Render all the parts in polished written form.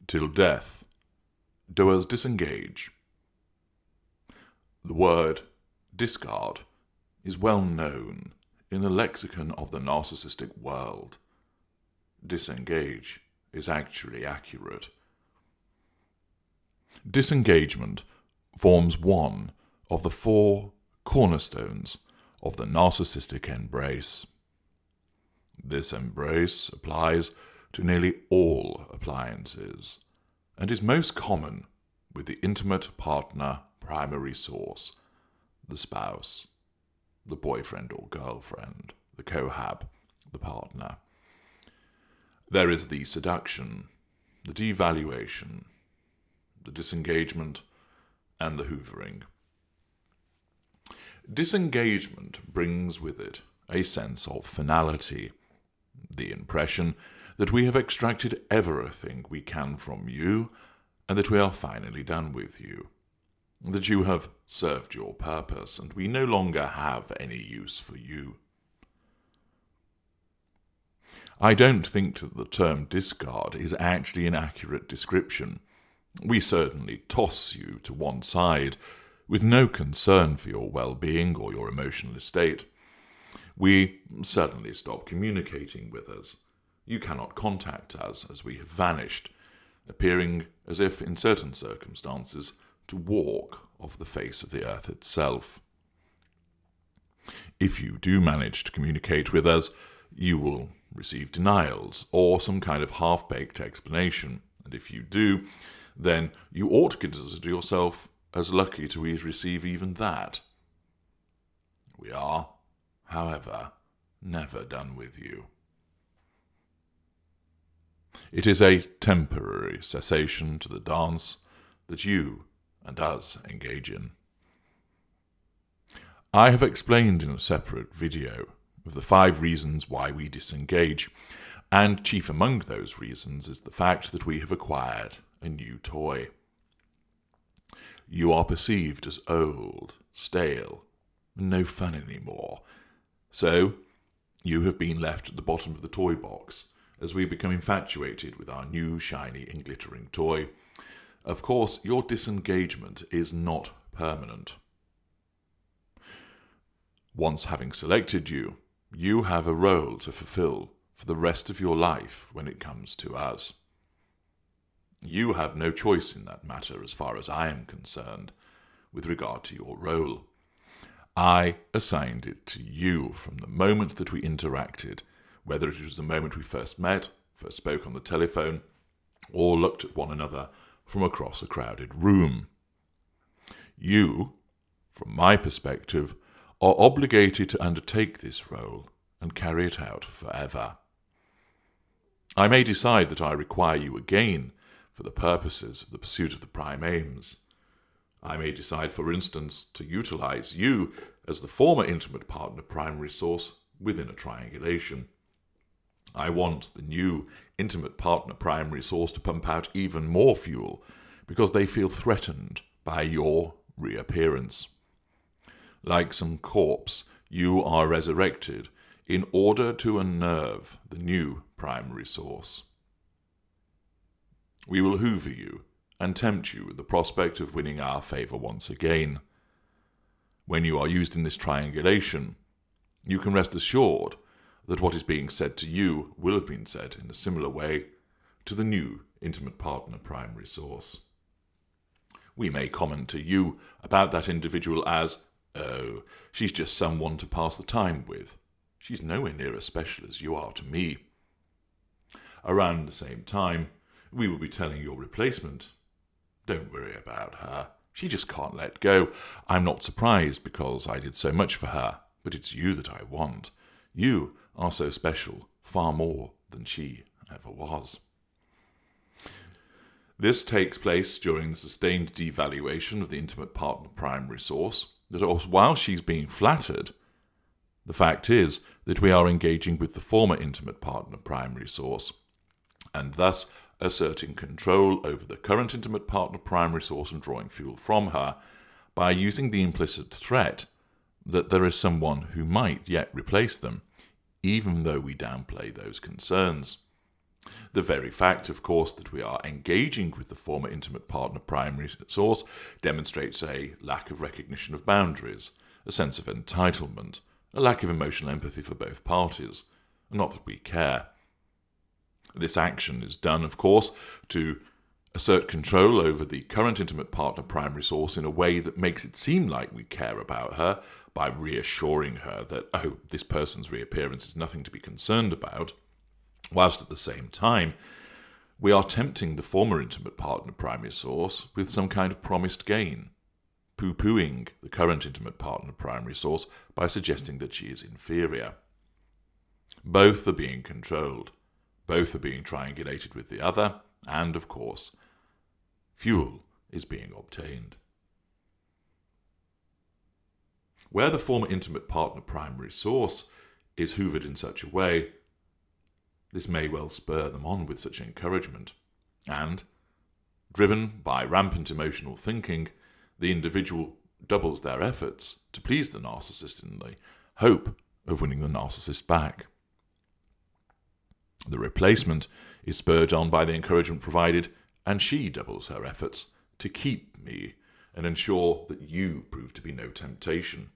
till death do us disengage. The word discard is well known in the lexicon of the narcissistic world. Disengage is actually accurate. Disengagement forms one of the four cornerstones of the narcissistic embrace. This embrace applies to nearly all appliances and is most common with the intimate partner primary source, the spouse, the boyfriend or girlfriend, the cohab, the partner. There is the seduction, the devaluation, the disengagement, and the hoovering. Disengagement brings with it a sense of finality, the impression that we have extracted everything we can from you and that we are finally done with you, that you have served your purpose and we no longer have any use for you. I don't think that the term discard is actually an accurate description. We certainly toss you to one side with no concern for your well-being or your emotional estate. We suddenly stop communicating with us. You cannot contact us as we have vanished, appearing as if, in certain circumstances, to walk off the face of the earth itself. If you do manage to communicate with us, you will receive denials or some kind of half-baked explanation, and if you do, then you ought to consider yourself as lucky to receive even that. We are, however, never done with you. It is a temporary cessation to the dance that you and us engage in. I have explained in a separate video of the 5 reasons why we disengage, and chief among those reasons is the fact that we have acquired a new toy. You are perceived as old, stale, and no fun anymore. So, you have been left at the bottom of the toy box as we become infatuated with our new, shiny and glittering toy. Of course, your disengagement is not permanent. Once having selected you, you have a role to fulfill for the rest of your life when it comes to us. You have no choice in that matter as far as I am concerned with regard to your role. I assigned it to you from the moment that we interacted, whether it was the moment we first met, first spoke on the telephone, or looked at one another from across a crowded room. You, from my perspective, are obligated to undertake this role and carry it out forever. I may decide that I require you again for the purposes of the pursuit of the prime aims. I may decide, for instance, to utilize you as the former intimate partner primary source within a triangulation. I want the new intimate partner primary source to pump out even more fuel because they feel threatened by your reappearance. Like some corpse, you are resurrected in order to unnerve the new primary source. We will hoover you and tempt you with the prospect of winning our favour once again. When you are used in this triangulation, you can rest assured that what is being said to you will have been said in a similar way to the new intimate partner primary source. We may comment to you about that individual as, "Oh, she's just someone to pass the time with. She's nowhere near as special as you are to me." Around the same time, we will be telling your replacement, "Don't worry about her. She just can't let go. I'm not surprised because I did so much for her, but it's you that I want. You are so special, far more than she ever was." This takes place during the sustained devaluation of the intimate partner primary source, that while she's being flattered, the fact is that we are engaging with the former intimate partner primary source, and thus asserting control over the current intimate partner primary source and drawing fuel from her by using the implicit threat that there is someone who might yet replace them, even though we downplay those concerns. The very fact, of course, that we are engaging with the former intimate partner primary source demonstrates a lack of recognition of boundaries, a sense of entitlement, a lack of emotional empathy for both parties, not that we care. This action is done, of course, to assert control over the current intimate partner primary source in a way that makes it seem like we care about her by reassuring her that, oh, this person's reappearance is nothing to be concerned about, whilst at the same time we are tempting the former intimate partner primary source with some kind of promised gain, poo-pooing the current intimate partner primary source by suggesting that she is inferior. Both are being controlled, both are being triangulated with the other, and, of course, fuel is being obtained. Where the former intimate partner primary source is hoovered in such a way, this may well spur them on with such encouragement, and, driven by rampant emotional thinking, the individual doubles their efforts to please the narcissist in the hope of winning the narcissist back. The replacement is spurred on by the encouragement provided, and she doubles her efforts to keep me and ensure that you prove to be no temptation.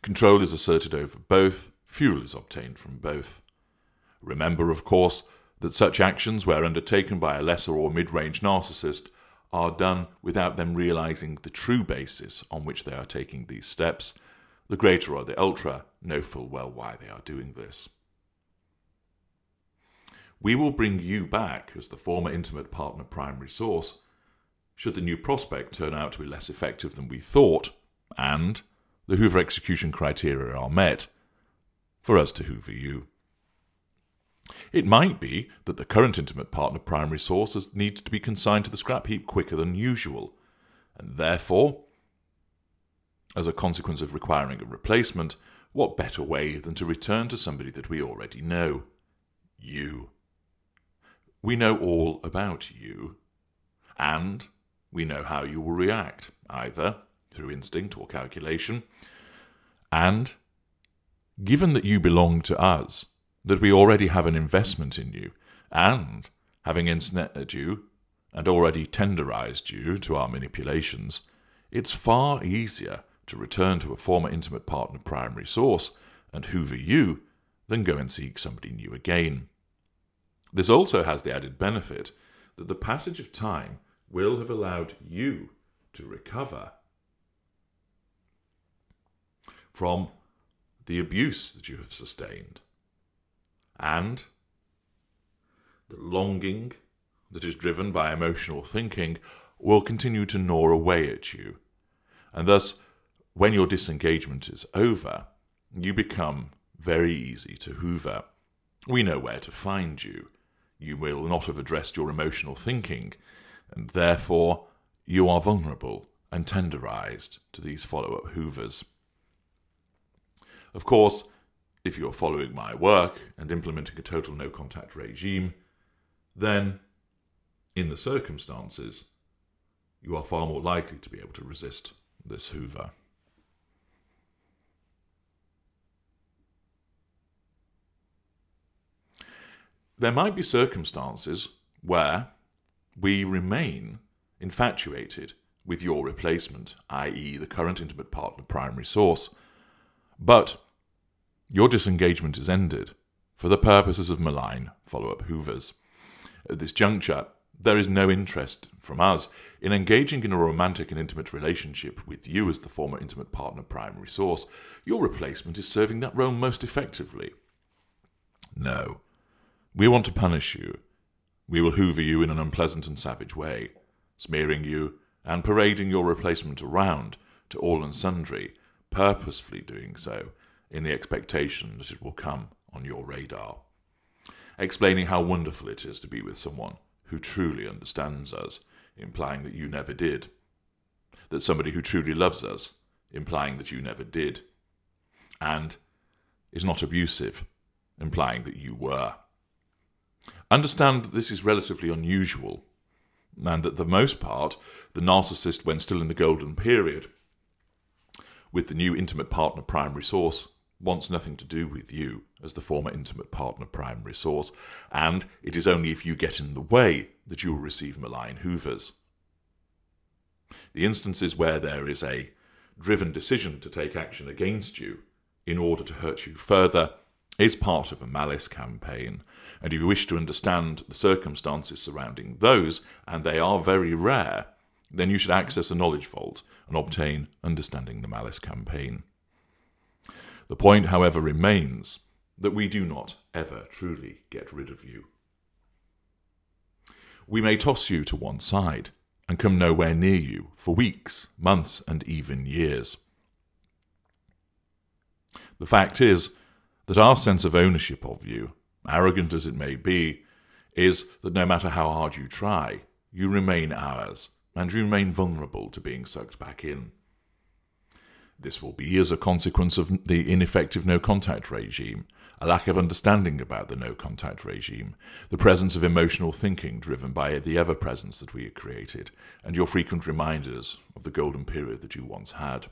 Control is asserted over both, fuel is obtained from both. Remember, of course, that such actions, where undertaken by a lesser or mid-range narcissist, are done without them realizing the true basis on which they are taking these steps. The greater or the ultra know full well why they are doing this. We will bring you back as the former intimate partner primary source should the new prospect turn out to be less effective than we thought, and the Hoover execution criteria are met, for us to hoover you. It might be that the current intimate partner primary source needs to be consigned to the scrap heap quicker than usual, and therefore, as a consequence of requiring a replacement, what better way than to return to somebody that we already know? You. We know all about you, and we know how you will react, either through instinct or calculation, and given that you belong to us, that we already have an investment in you, and having ensnared you and already tenderized you to our manipulations, it's far easier to return to a former intimate partner primary source and hoover you than go and seek somebody new again. This also has the added benefit that the passage of time will have allowed you to recover from the abuse that you have sustained, and the longing that is driven by emotional thinking will continue to gnaw away at you. And thus, when your disengagement is over, you become very easy to hoover. We know where to find you. You will not have addressed your emotional thinking, and therefore you are vulnerable and tenderized to these follow-up hoovers. Of course, if you are following my work and implementing a total no-contact regime, then, in the circumstances, you are far more likely to be able to resist this hoover. There might be circumstances where we remain infatuated with your replacement, i.e. the current intimate partner primary source, but your disengagement is ended for the purposes of malign follow-up hoovers. At this juncture, there is no interest from us in engaging in a romantic and intimate relationship with you as the former intimate partner primary source. Your replacement is serving that role most effectively. No. We want to punish you. We will hoover you in an unpleasant and savage way, smearing you and parading your replacement around to all and sundry, purposefully doing so in the expectation that it will come on your radar, explaining how wonderful it is to be with someone who truly understands us, implying that you never did, that somebody who truly loves us, implying that you never did, and is not abusive, implying that you were. Understand that this is relatively unusual, and that for the most part, the narcissist, when still in the golden period, with the new intimate partner primary source, wants nothing to do with you as the former intimate partner primary source, and it is only if you get in the way that you will receive malign hoovers. The instances where there is a driven decision to take action against you in order to hurt you further is part of a malice campaign, and if you wish to understand the circumstances surrounding those, and they are very rare, then you should access a knowledge vault and obtain understanding the malice campaign. The point, however, remains that we do not ever truly get rid of you. We may toss you to one side and come nowhere near you for weeks, months, and even years. The fact is that our sense of ownership of you, arrogant as it may be, is that no matter how hard you try, you remain ours, and you remain vulnerable to being sucked back in. This will be as a consequence of the ineffective no-contact regime, a lack of understanding about the no-contact regime, the presence of emotional thinking driven by the ever-presence that we have created, and your frequent reminders of the golden period that you once had.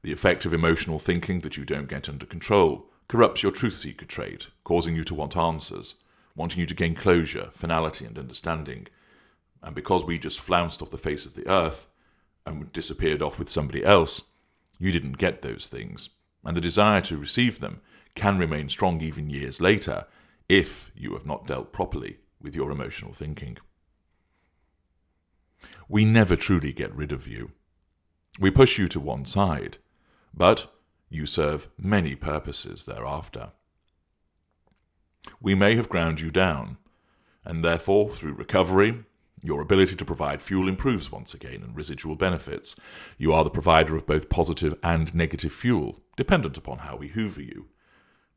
The effect of emotional thinking that you don't get under control corrupts your truth-seeker trait, causing you to want answers, wanting you to gain closure, finality, and understanding. And because we just flounced off the face of the earth and disappeared off with somebody else, you didn't get those things, and the desire to receive them can remain strong even years later if you have not dealt properly with your emotional thinking. We never truly get rid of you. We push you to one side, but you serve many purposes thereafter. We may have ground you down, and therefore, through recovery, your ability to provide fuel improves once again, and residual benefits. You are the provider of both positive and negative fuel, dependent upon how we hoover you.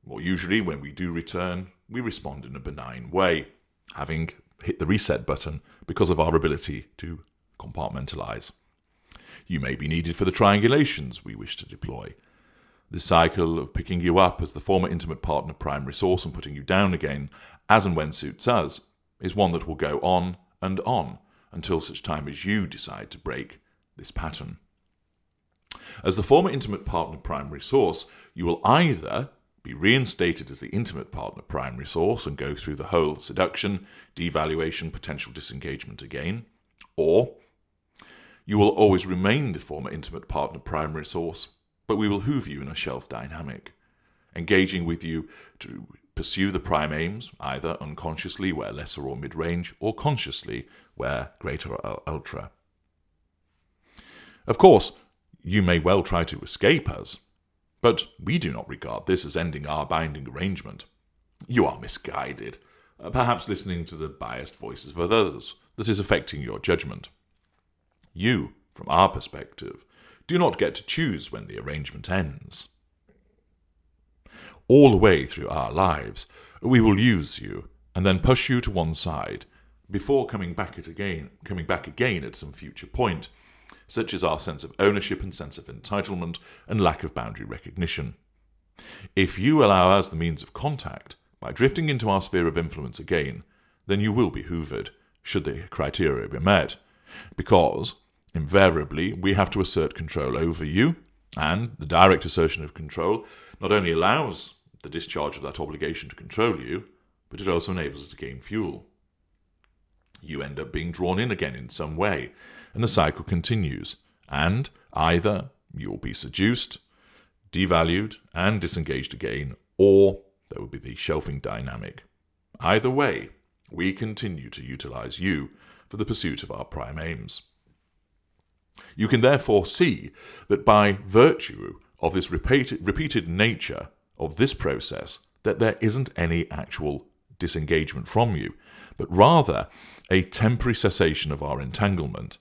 More usually, when we do return, we respond in a benign way, having hit the reset button because of our ability to compartmentalize. You may be needed for the triangulations we wish to deploy. This cycle of picking you up as the former intimate partner primary source and putting you down again, as and when suits us, is one that will go on and on until such time as you decide to break this pattern. As the former intimate partner primary source, you will either be reinstated as the intimate partner primary source and go through the whole seduction, devaluation, potential disengagement again, or you will always remain the former intimate partner primary source, but we will hoover you in a shelf dynamic, engaging with you to pursue the prime aims, either unconsciously where lesser or mid-range, or consciously where greater or ultra. Of course, you may well try to escape us, but we do not regard this as ending our binding arrangement. You are misguided, perhaps listening to the biased voices of others that is affecting your judgment. You, from our perspective, do not get to choose when the arrangement ends. All the way through our lives, we will use you and then push you to one side before coming back again at some future point, such as our sense of ownership and sense of entitlement and lack of boundary recognition. If you allow us the means of contact by drifting into our sphere of influence again, then you will be hoovered, should the criteria be met, because invariably we have to assert control over you, and the direct assertion of control not only allows the discharge of that obligation to control you, but it also enables us to gain fuel. You end up being drawn in again in some way, and the cycle continues, and either you will be seduced, devalued, and disengaged again, or there will be the shelving dynamic. Either way, we continue to utilize you for the pursuit of our prime aims. You can therefore see that by virtue of this repeated nature of this process, that there isn't any actual disengagement from you, but rather a temporary cessation of our entanglement.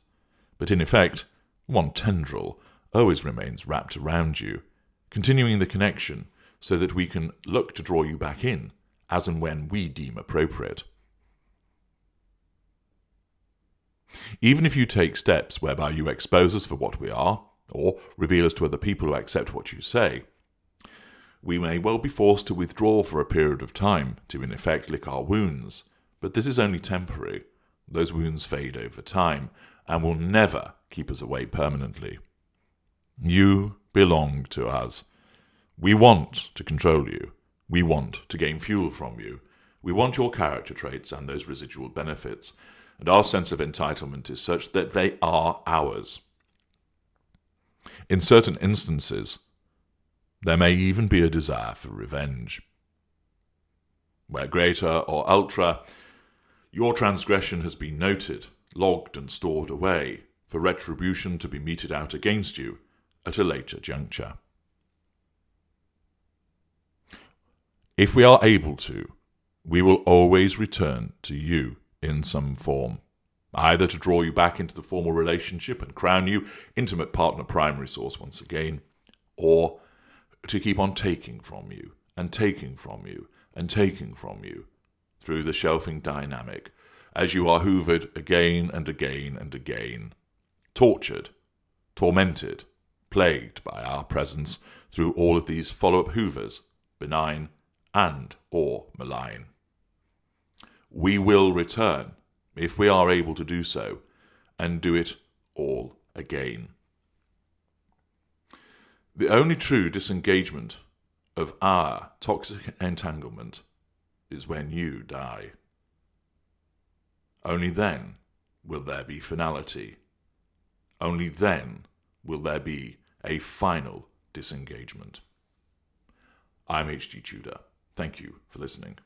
But in effect, one tendril always remains wrapped around you, continuing the connection so that we can look to draw you back in as and when we deem appropriate. Even if you take steps whereby you expose us for what we are, or reveal us to other people who accept what you say, we may well be forced to withdraw for a period of time to in effect lick our wounds, but this is only temporary. Those wounds fade over time and will never keep us away permanently. You belong to us. We want to control you. We want to gain fuel from you. We want your character traits and those residual benefits. And our sense of entitlement is such that they are ours. In certain instances, there may even be a desire for revenge. Where greater or ultra, your transgression has been noted, logged and stored away, for retribution to be meted out against you at a later juncture. If we are able to, we will always return to you in some form, either to draw you back into the formal relationship and crown you intimate partner primary source once again, or to keep on taking from you, and taking from you, and taking from you, through the shelving dynamic, as you are hoovered again and again and again, tortured, tormented, plagued by our presence through all of these follow-up hoovers, benign and or malign. We will return, if we are able to do so, and do it all again. The only true disengagement of our toxic entanglement is when you die. Only then will there be finality. Only then will there be a final disengagement. I'm H.G. Tudor. Thank you for listening.